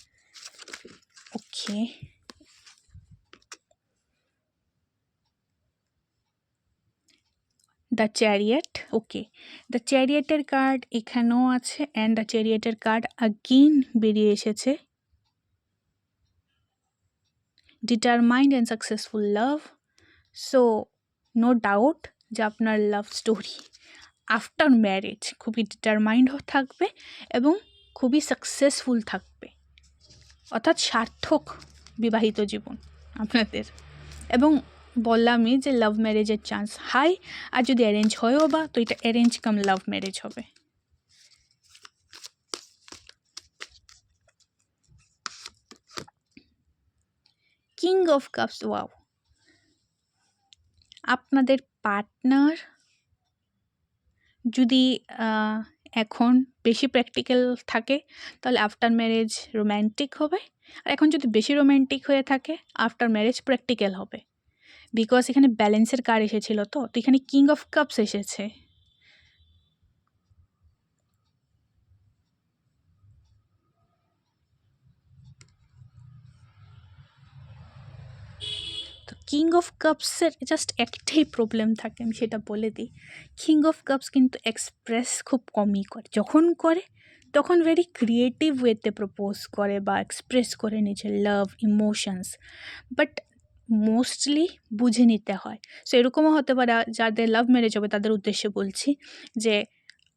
Okay, the chariot. Okay, the চ্যারিয়েটের কার্ড এখানেও আছে, অ্যান্ড দ্য চ্যারিয়েটের কার্ড আগেইন বেরিয়ে এসেছে। Determined and successful love. So no doubt যে আপনার লাভ স্টোরি আফটার ম্যারেজ খুবই ডিটারমাইন্ড থাকবে এবং খুবই সাকসেসফুল থাকবে, অর্থাৎ সার্থক বিবাহিত জীবন আপনাদের। এবং বললামই যে লাভ ম্যারেজের চান্স হাই, আর যদি অ্যারেঞ্জ হয়ও বা, তো এটা অ্যারেঞ্জ কাম লাভ ম্যারেজ হবে। কিং অফ কাপস, ওয়াও, আপনাদের পার্টনার যদি এখন বেশি প্র্যাকটিক্যাল থাকে তাহলে আফটার ম্যারেজ রোম্যান্টিক হবে, আর এখন যদি বেশি রোম্যান্টিক হয়ে থাকে আফটার ম্যারেজ প্র্যাকটিক্যাল হবে। বিকজ এখানে ব্যালেন্সের কার্ড এসেছিল, তো এখানে কিং অফ কাপস এসেছে। তো কিং অফ কাপসের জাস্ট একটাই প্রবলেম থাকে, আমি সেটা বলে দিই। কিং অফ কাপস কিন্তু এক্সপ্রেস খুব কমই করে, যখন করে তখন ভেরি ক্রিয়েটিভ ওয়েতে প্রপোজ করে বা এক্সপ্রেস করে নিজের লাভ ইমোশনস, বাট মোস্টলি বুঝে নিতে হয়। সো এরকমও হতে পারে যাদের লাভ ম্যারেজ হবে তাদের উদ্দেশ্যে বলছি, যে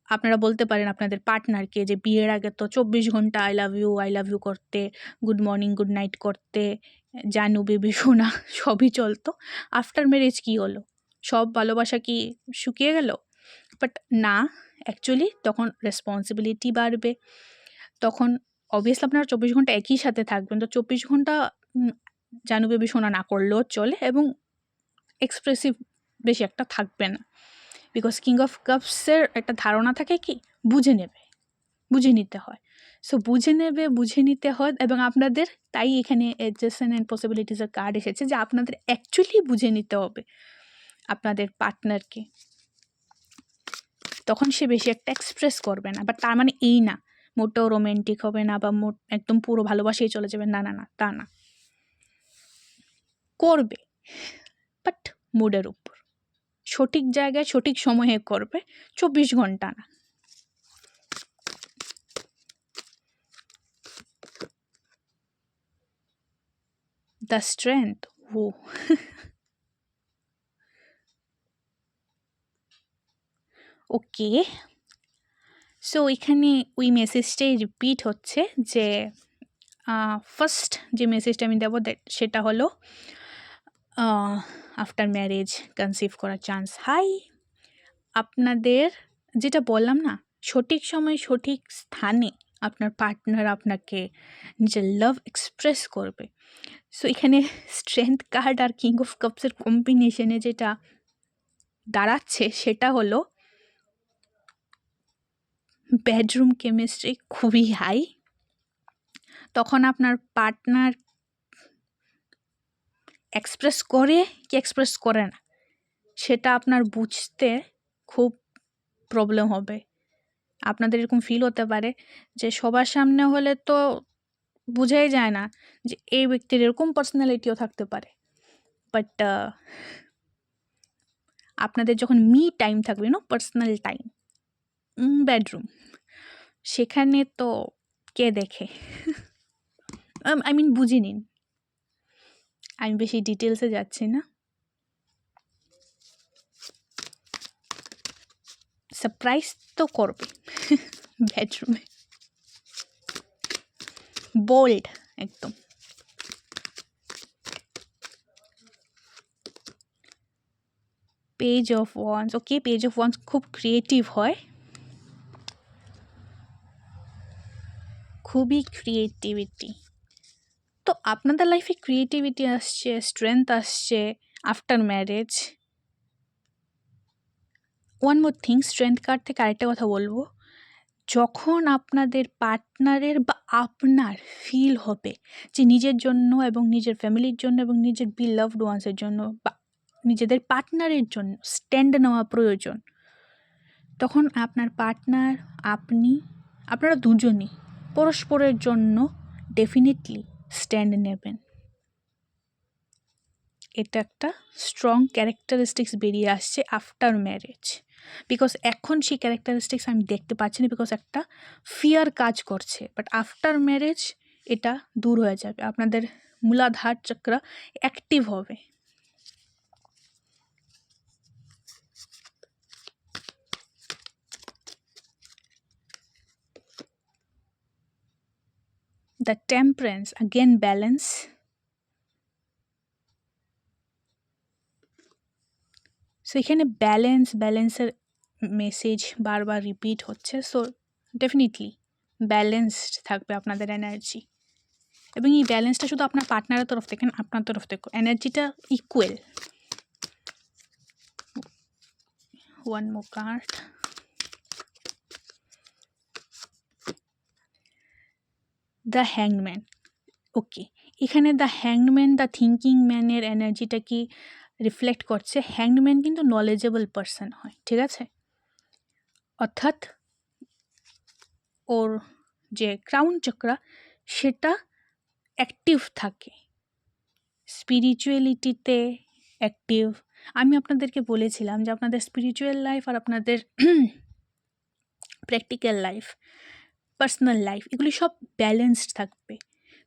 আপনারা বলতে পারেন আপনাদের পার্টনারকে যে বিয়ের আগে তো 24 ঘন্টা আই লাভ ইউ করতে, গুড মর্নিং গুড নাইট করতে, জানু বেবি সোনা সবই চলতো। আফটার ম্যারেজ কী হলো, সব ভালোবাসা কি শুকিয়ে গেল? বাট না, অ্যাকচুয়ালি তখন রেসপন্সিবিলিটি বাড়বে, তখন অবভিয়াসলি আপনারা 24 ঘন্টা একই সাথে থাকবেন, তো 24 ঘন্টা জানু বেবি সোনা না করলেও চলে, এবং এক্সপ্রেসিভ বেশি একটা থাকবে না। বিকজ কিং অফ কাপসের একটা ধারণা থাকে কি, বুঝে নেবে, বুঝে নিতে হয়। সো বুঝে নেবে, বুঝে নিতে হয়, এবং আপনাদের তাই এখানে অ্যাডজাস্টমেন্ট অ্যান্ড পসিবিলিটিসের কার্ড এসেছে যে আপনাদের অ্যাকচুয়ালি বুঝে নিতে হবে আপনাদের পার্টনারকে, তখন সে বেশি একটা এক্সপ্রেস করবে না। বাট তার মানে এই না মোটেও রোম্যান্টিক হবে না বা একদম পুরো ভালোবাসেই চলে যাবে, না না না, তা না, করবে, বাট মুডের উপর, সঠিক জায়গায় সঠিক সময়ে করবে, 24 ঘন্টা না। দ্য স্ট্রেংথ, ও ওকে। সো এখানে ওই মেসেজটাই রিপিট হচ্ছে যে ফার্স্ট যে মেসেজটা আমি দেবো সেটা হলো আফটার ম্যারেজ কনসিভ করার চান্স হাই। আপনাদের যেটা বললাম না, সঠিক সময় সঠিক স্থানে আপনার পার্টনার আপনাকে নিজের লাভ এক্সপ্রেস করবে। সো এখানে স্ট্রেংথ কার্ড আর কিং অফ কাপসের কম্বিনেশনে যেটা দাঁড়াচ্ছে সেটা হলো বেডরুম কেমিস্ট্রি খুবই হাই। তখন আপনার পার্টনার এক্সপ্রেস করে কি এক্সপ্রেস করে না সেটা আপনার বুঝতে খুব প্রবলেম হবে। আপনাদের এরকম ফিল হতে পারে যে সবার সামনে হলে তো বোঝাই যায় না যে এই ব্যক্তির এরকম পার্সোনালিটিও থাকতে পারে, বাট আপনাদের যখন মি টাইম থাকবে না, পার্সোনাল টাইম, বেডরুম, সেখানে তো কে দেখে, আই মিন বুঝে নিন, আমি বেশি ডিটেলসে যাচ্ছি না। সারপ্রাইজ তো করবে বেডরুমে, বোল্ড একদম। Page of wands, okay, page of wands খুব ক্রিয়েটিভ হয়, খুবই ক্রিয়েটিভিটি। তো আপনাদের লাইফে ক্রিয়েটিভিটি আসছে, স্ট্রেংথ আসছে after marriage. One more thing, strength card থেকে আরেকটা কথা বলবো, যখন আপনাদের পার্টনারের বা আপনার ফিল হবে যে নিজের জন্য এবং নিজের ফ্যামিলির জন্য এবং নিজের বিলাভড ওয়ান্সের জন্য বা নিজেদের পার্টনারের জন্য স্ট্যান্ড নেওয়া প্রয়োজন, তখন আপনার পার্টনার আপনি আপনারা দুজনই পরস্পরের জন্য ডেফিনেটলি স্ট্যান্ড নেবেন। এটা একটা স্ট্রং ক্যারেক্টারিস্টিক্স বেরিয়ে আসছে আফটার ম্যারেজ। বিকজ এখন সেই ক্যারেক্টারিস্টিক্স আমি দেখতে পাচ্ছি না, বিকজ একটা ফিয়ার কাজ করছে, বাট আফটার ম্যারেজ এটা দূর হয়ে যাবে, আপনাদের মূলাধার চক্র অ্যাক্টিভ হবে। The temperance, again balance. So এখানে ব্যালেন্সের মেসেজ বারবার রিপিট হচ্ছে। সো ডেফিনেটলি ব্যালেন্সড থাকবে আপনাদের এনার্জি, এবং এই ব্যালেন্সটা শুধু আপনার পার্টনারের তরফ থেকে, আপনার তরফ থেকে এনার্জিটা equal. One more card. The হ্যাংম্যান। ওকে, এখানে দ্য হ্যাংম্যান, দ্য থিঙ্কিং ম্যানের এনার্জিটা কি রিফ্লেক্ট করছে? হ্যাংম্যান কিন্তু নলেজেবল পারসন হয়, ঠিক আছে? অর্থাৎ ওর যে ক্রাউন চক্রা সেটা অ্যাক্টিভ থাকে, স্পিরিচুয়ালিটিতে অ্যাক্টিভ। আমি আপনাদেরকে বলেছিলাম যে আপনাদের স্পিরিচুয়াল লাইফ আর আপনাদের প্র্যাকটিক্যাল লাইফ, পার্সোনাল লাইফ, এগুলি সব ব্যালেন্সড থাকবে।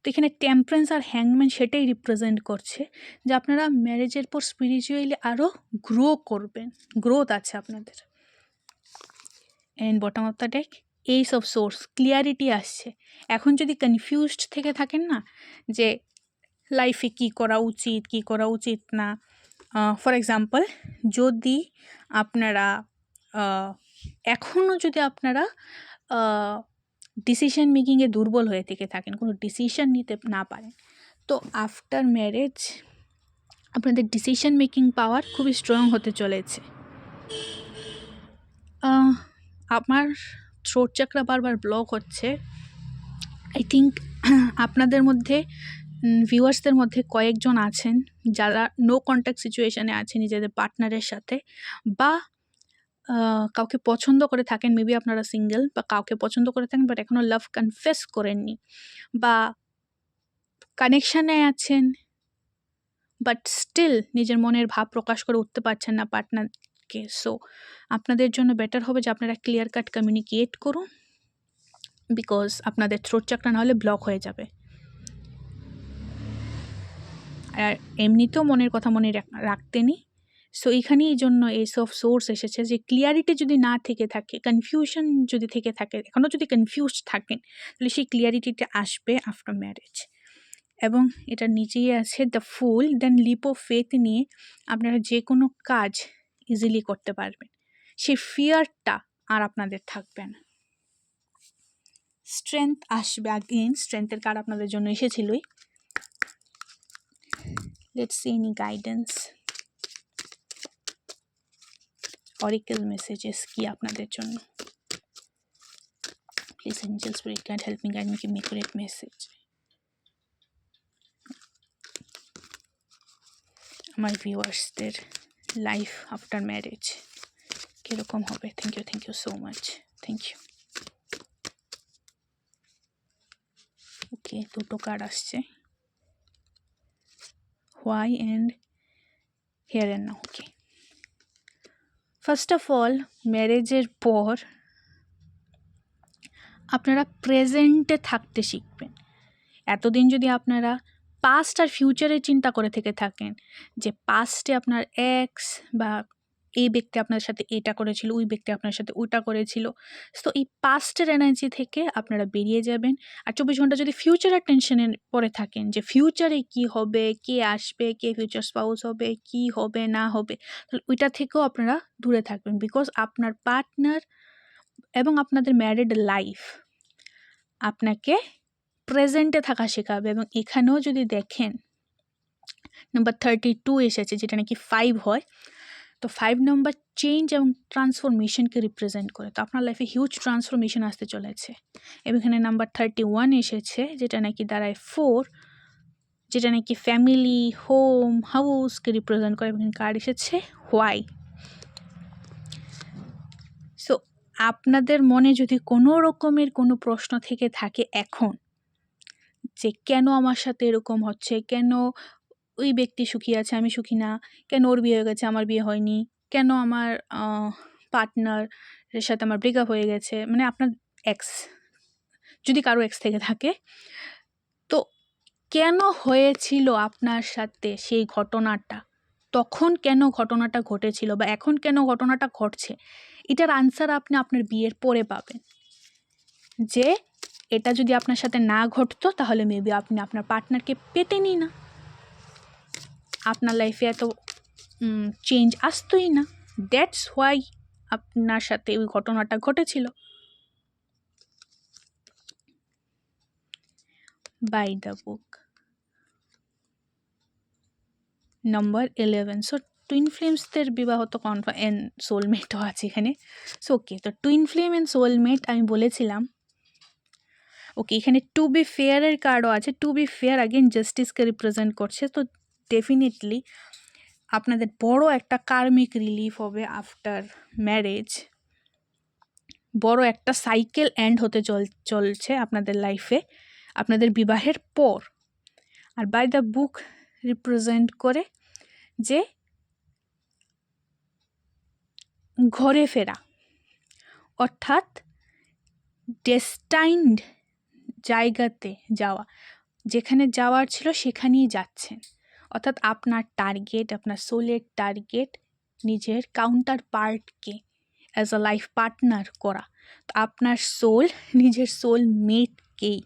তো এখানে টেম্পারেন্স আর হ্যাংম্যান সেটাই রিপ্রেজেন্ট করছে যে আপনারা ম্যারেজের পর স্পিরিচুয়ালি আরও গ্রো করবেন, গ্রোথ আছে আপনাদের। And bottom of the deck এই সব সোর্স, ক্লিয়ারিটি আসছে। এখন যদি কনফিউজড থেকে থাকেন না যে লাইফে কী করা উচিত, কী করা উচিত না, ফর এক্সাম্পল যদি আপনারা এখনও যদি আপনারা ডিসিশন মেকিংয়ে দুর্বল হয়ে থেকে থাকেন, কোনো ডিসিশন নিতে না পারেন, তো আফটার ম্যারেজ আপনাদের ডিসিশন মেকিং পাওয়ার খুবই স্ট্রং হতে চলেছে। আমার থ্রোট চাকরা বারবার ব্লক হচ্ছে। আই থিঙ্ক আপনাদের মধ্যে, ভিউয়ার্সদের মধ্যে কয়েকজন আছেন যারা নো কন্ট্যাক্ট সিচুয়েশানে আছে নিজেদের পার্টনারের সাথে, বা কাউকে পছন্দ করে থাকেন, মেবি আপনারা সিঙ্গেল, বা কাউকে পছন্দ করে থাকেন বাট এখনও লাভ কনফেস করেননি, বা কানেকশানে আছেন বাট স্টিল নিজের মনের ভাব প্রকাশ করে উঠতে পারছেন না পার্টনারকে। সো আপনাদের জন্য বেটার হবে যে আপনারা ক্লিয়ার কাট কমিউনিকেট করুন, বিকজ আপনাদের থ্রোট চাকরা নাহলে ব্লক হয়ে যাবে। আর এমনিতেও মনের কথা মনে রাখতেনি। সো এখানেই এই জন্য এইসব সোর্স এসেছে যে ক্লিয়ারিটি যদি না থেকে থাকে, কনফিউশন যদি থেকে থাকে, এখনও যদি কনফিউজড থাকেন, তাহলে সেই ক্লিয়ারিটিটা আসবে আফটার ম্যারেজ। এবং এটা নিচেই আছে the fool, then leap of faith নিয়ে আপনারা যে কোনো কাজ ইজিলি করতে পারবেন, সেই ফিয়ারটা আর আপনাদের থাকবে না। স্ট্রেংথ আসবে, আগেন স্ট্রেংথের কার্ড আপনাদের জন্য এসেছিলই। Let's see any guidance, oracle messages কি আপনাদের জন্য। Please angel spirit guide help me, guide me, give me accurate message. আমার ভিউয়ার্সদের লাইফ আফটার ম্যারেজ কীরকম হবে? Thank you so much, thank you. Okay, দুটো কার্ড আসছে, why and here and now. Okay, first of all ম্যারেজের পর আপনারা প্রেজেন্টে থাকতে শিখবেন। এতদিন যদি আপনারা পাস্ট আর ফিউচারের চিন্তা করে থেকে থাকেন, যে পাস্টে আপনার এক্স বা এই ব্যক্তি আপনার সাথে এটা করেছিল, ওই ব্যক্তি আপনার সাথে ওটা করেছিল, তো এই পাস্টের এনার্জি থেকে আপনারা বেরিয়ে যাবেন। আর 24 ঘন্টা যদি ফিউচারের টেনশনে পড়ে থাকেন যে ফিউচারে কি হবে, কে আসবে, কে ফিউচার স্পাউস হবে, কি হবে না হবে, তাহলে ওইটা থেকেও আপনারা দূরে থাকবেন। বিকজ আপনার পার্টনার এবং আপনাদের ম্যারিড লাইফ আপনাকে প্রেজেন্টে থাকা শেখাবে। এবং এখানেও যদি দেখেন নাম্বার 32 এসেছে, যেটা নাকি 5 হয়, তো 5 নম্বর চেঞ্জ এবং ট্রান্সফরমেশনকে রিপ্রেজেন্ট করে। তো আপনার লাইফে হিউজ ট্রান্সফরমেশন আসতে চলেছে। এবং এখানে নাম্বার 31 এসেছে, যেটা নাকি দাঁড়ায় 4, যেটা নাকি ফ্যামিলি, হোম, হাউসকে রিপ্রেজেন্ট করে। এবং কার্ড এসেছে হোয়াই। সো আপনাদের মনে যদি কোনো রকমের কোনো প্রশ্ন থেকে থাকে এখন, যে কেন আমার সাথে এরকম হচ্ছে, কেন ওই ব্যক্তি সুখী আছে আমি সুখী না, কেন ওর বিয়ে হয়ে গেছে আমার বিয়ে হয়নি, কেন আমার পার্টনারের সাথে আমার ব্রেকআপ হয়ে গেছে, মানে আপনার এক্স, যদি কারো এক্স থেকে থাকে, তো কেন হয়েছিল আপনার সাথে সেই ঘটনাটা, তখন কেন ঘটনাটা ঘটেছিল, বা এখন কেন ঘটনাটা ঘটছে, এটার আনসার আপনি আপনার বিয়ের পরে পাবেন। যে এটা যদি আপনার সাথে না ঘটতো তাহলে মেবি আপনি আপনার পার্টনারকে পেতেনই না, আপনার লাইফে এত চেঞ্জ আসতোই না। দ্যাটস হোয়াই আপনার সাথে ওই ঘটনাটা ঘটেছিল। By the book. Number 11। So twin ফ্লেমসদের বিবাহ তো কনফার্ম, অ্যান্ড সোলমেটও আছে এখানে। সো ওকে, তো টুইন ফ্লেম অ্যান্ড সোলমেট আমি বলেছিলাম। ওকে, এখানে টু বি ফেয়ারের কার্ডও আছে। টু বি ফেয়ার আগেন জাস্টিসকে রিপ্রেজেন্ট করছে। তো ডেফিনেটলি আপনাদের বড় একটা কার্মিক রিলিফ হবে আফটার ম্যারেজ। বড় একটা সাইকেল এন্ড হতে চলছে আপনাদের লাইফে আপনাদের বিবাহের পর। আর বাই দ্য বুক রিপ্রেজেন্ট করে যে ঘরে ফেরা, অর্থাৎ ডেস্টাইনড জায়গাতে যাওয়া, যেখানে যাওয়ার ছিল সেখানেই যাচ্ছেন। অর্থাৎ আপনার টার্গেট, আপনার সোলের টার্গেট নিজের কাউন্টার পার্টকে অ্যাজ আ লাইফ পার্টনার করা। তো আপনার সোল নিজের সোল মেটকেই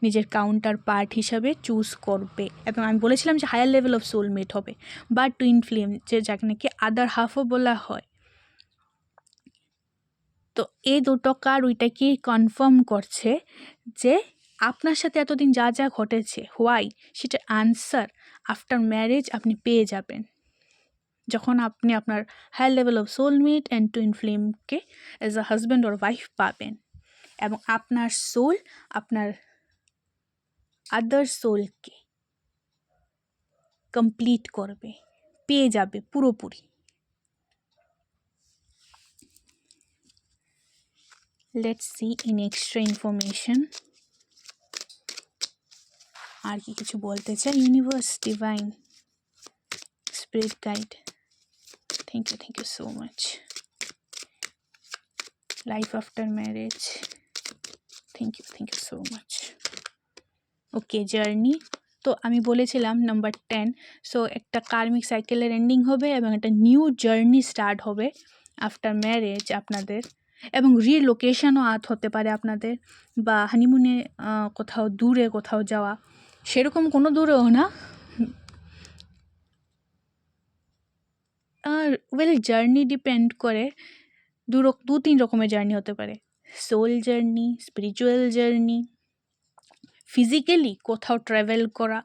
নিজের কাউন্টার পার্ট হিসাবে চুজ করবে। এবং আমি বলেছিলাম যে হায়ার লেভেল অফ সোলমেট হবে বা টুইন ফ্লেম, যে যাকে নাকি আদার হাফও বলা হয়। তো এই দুটো কার্ড ওইটাকেই কনফার্ম করছে যে আপনার সাথে এতদিন যা যা ঘটেছে, হোয়াই, সেটার আনসার আফটার ম্যারেজ আপনি পেয়ে যাবেন যখন আপনি আপনার higher level of soulmate and twin ফ্লেমকে as a husband or wife পাবেন। এবং আপনার সোল আপনার আদার সোলকে কমপ্লিট করবে, পেয়ে যাবে পুরোপুরি। Let's see in extra information আর কি কিছু বলতে চাই। Universe, divine, spirit guide, thank you so much. Life after marriage, thank you so much. Okay, journey তো আমি বলেছিলাম নাম্বার 10। সো একটা কার্মিক সাইকেলের এন্ডিং হবে এবং একটা নিউ জার্নি স্টার্ট হবে আফটার ম্যারেজ আপনাদের। এবং রিলোকেশনও হতে পারে আপনাদের, বা হানিমুনে কোথাও দূরে কোথাও যাওয়া, সেরকম কোনো দূরেও না। আর ওয়েল, জার্নি ডিপেন্ড করে, দু তিন রকমের জার্নি হতে পারে। Soul journey, spiritual journey, physically কোথাও ট্রাভেল করা,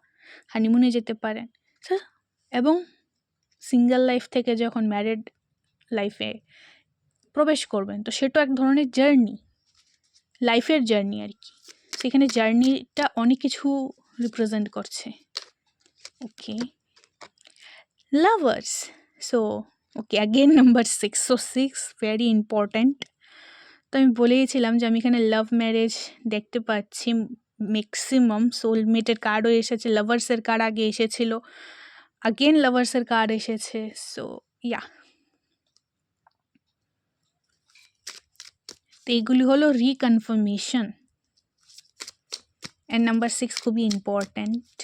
হানিমুনে যেতে পারেন। এবং সিঙ্গেল লাইফ থেকে যখন ম্যারিড লাইফে প্রবেশ করবেন তো সেটা এক ধরনের জার্নি, লাইফের জার্নি আর কি। সেখানে জার্নিটা অনেক কিছু রিপ্রেজেন্ট করছে। Okay, lovers. So okay, again number 6। So 6 very important. তো আমি বলেইছিলাম যে আমি এখানে লাভ ম্যারেজ দেখতে পাচ্ছি। ম্যাক্সিমাম সোলমেটের কার্ডও এসেছে, লাভার্সের কার্ড আগে এসেছিল, আগেন লাভার্সের কার্ড এসেছে। সো ইয়া, তো এইগুলি হলো রিকনফার্মেশন। অ্যান্ড নাম্বার 6 খুবই ইম্পর্ট্যান্ট।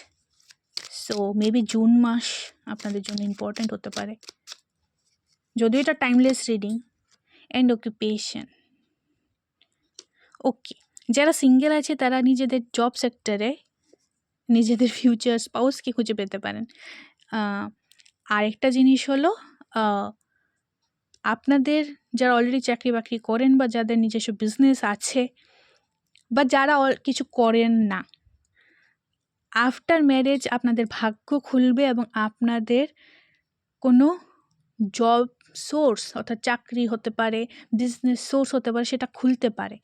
সো মেবি জুন মাস আপনাদের জন্য ইম্পর্ট্যান্ট হতে পারে, যদিও এটা timeless reading. And occupation. Okay, যারা সিঙ্গেল আছে তারা নিজেদের জব সেক্টরে নিজেদের ফিউচার স্পাউসকে খুঁজে পেতে পারেন। আরেকটা জিনিস হলো, আপনাদের যারা অলরেডি চাকরি বাকরি করেন বা যাদের নিজস্ব বিজনেস আছে বা যারা কিছু করেন না, আফটার ম্যারেজ আপনাদের ভাগ্য খুলবে এবং আপনাদের কোনো জব সোর্স, অর্থাৎ চাকরি হতে পারে, বিজনেস সোর্স হতে পারে, সেটা খুলতে পারে।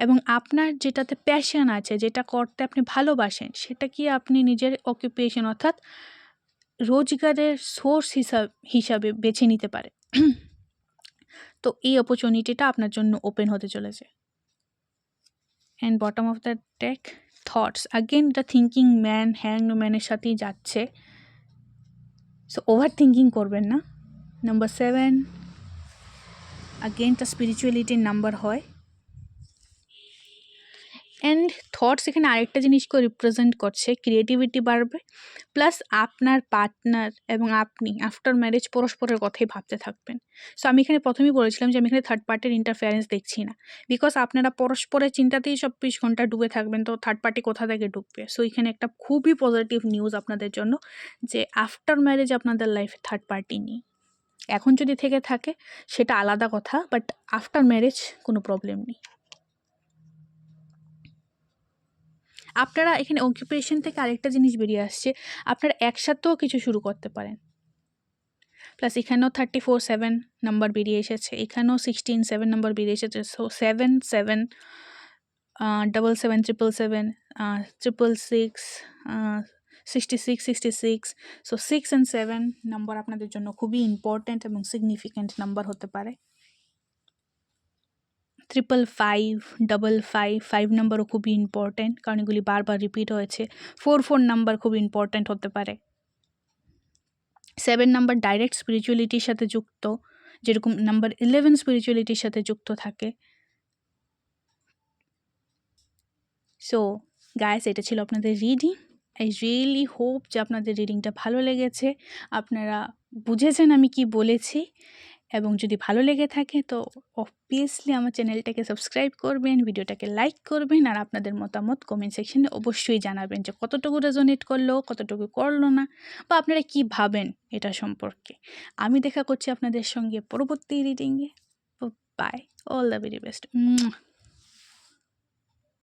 এবং আপনার যেটাতে প্যাশন আছে, যেটা করতে আপনি ভালোবাসেন, সেটা কি আপনি নিজের অকুপেশন অর্থাৎ রোজগারের সোর্স হিসাবে বেছে নিতে পারে। তো এই অপরচুনিটিটা আপনার জন্য ওপেন হতে চলেছে। And bottom of the deck, thoughts. Again এটা থিঙ্কিং ম্যান, হ্যাংম্যানের সাথেই যাচ্ছে। সো ওভার থিঙ্কিং করবেন না। নাম্বার 7 আগেনটা স্পিরিচুয়ালিটির নাম্বার হয়। অ্যান্ড থটস এখানে আরেকটা জিনিসকে রিপ্রেজেন্ট করছে, ক্রিয়েটিভিটি বাড়বে, প্লাস আপনার পার্টনার এবং আপনি আফটার ম্যারেজ পরস্পরের কথাই ভাবতে থাকবেন। সো আমি এখানে প্রথমেই বলেছিলাম যে আমি এখানে থার্ড পার্টির ইন্টারফেয়ারেন্স দেখছি না, বিকজ আপনারা পরস্পরের চিন্তাতেই 24 ঘন্টা ডুবে থাকবেন, তো থার্ড পার্টি কোথা থেকে ঢুকবে। সো এখানে একটা খুবই পজিটিভ নিউজ আপনাদের জন্য যে আফটার ম্যারেজ আপনাদের লাইফে থার্ড পার্টি নেই। এখন যদি থেকে থাকে সেটা আলাদা কথা, বাট আফটার ম্যারেজ কোনো প্রবলেম নেই। আপনারা এখানে অকুপেশন থেকে আরেকটা জিনিস বেরিয়ে আসছে, আপনারা একসাথেও কিছু শুরু করতে পারেন। প্লাস এখানেও 34/7 নাম্বার বেরিয়ে এসেছে, এখানেও 16/7 নাম্বার বেরিয়ে এসেছে। সো 7/7 7/7 7/7 6/6 66। সো 6 and 7 নাম্বার আপনাদের জন্য খুবই ইম্পর্ট্যান্ট এবং সিগনিফিক্যান্ট নাম্বার হতে পারে। 555 555 নাম্বারও খুবই ইম্পর্ট্যান্ট, কারণ এগুলি বারবার রিপিট হয়েছে। 44 নাম্বার খুব ইম্পর্ট্যান্ট হতে পারে। 7 নাম্বার ডাইরেক্ট স্পিরিচুয়ালিটির সাথে যুক্ত, যেরকম নাম্বার 11 স্পিরিচুয়ালিটির সাথে যুক্ত থাকে। সো গাইস, এটা ছিল আপনাদের রিডিং। আই রিয়েলি হোপ যে আপনাদের রিডিংটা ভালো লেগেছে, আপনারা বুঝেছেন আমি কি বলেছি, এবং যদি ভালো লেগে থাকে তো অবভিয়াসলি আমার চ্যানেলটাকে সাবস্ক্রাইব করবেন, ভিডিওটাকে লাইক করবেন, আর আপনাদের মতামত কমেন্ট সেকশনে অবশ্যই জানাবেন যে কতটুকু রেজোনেট করলো, কতটুকু করলো না, বা আপনারা কি ভাবেন এটা সম্পর্কে। আমি দেখা করছি আপনাদের সঙ্গে পরবর্তী রিডিংয়ে। Bye, all the very best.